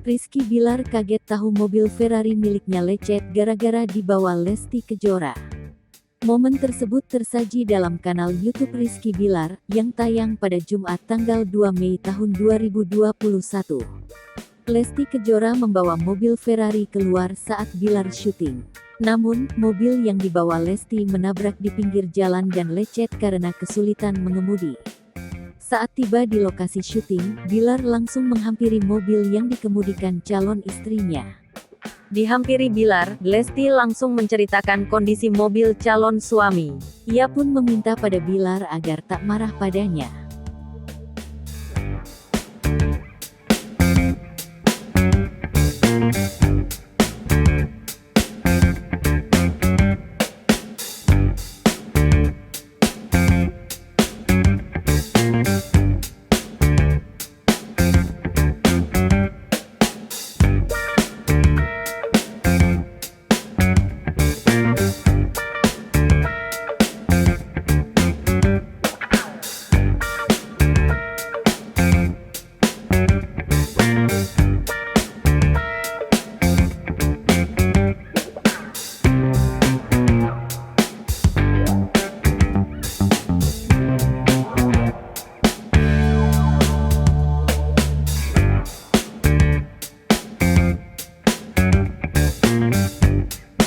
Rizky Bilar kaget tahu mobil Ferrari miliknya lecet gara-gara dibawa Lesti Kejora. Momen tersebut tersaji dalam kanal YouTube Rizky Bilar, yang tayang pada Jumat tanggal 2 Mei tahun 2021. Lesti Kejora membawa mobil Ferrari keluar saat Bilar syuting. Namun, mobil yang dibawa Lesti menabrak di pinggir jalan dan lecet karena kesulitan mengemudi. Saat tiba di lokasi syuting, Bilar langsung menghampiri mobil yang dikemudikan calon istrinya. Dihampiri Bilar, Lesti langsung menceritakan kondisi mobil calon suami. Ia pun meminta pada Bilar agar tak marah padanya.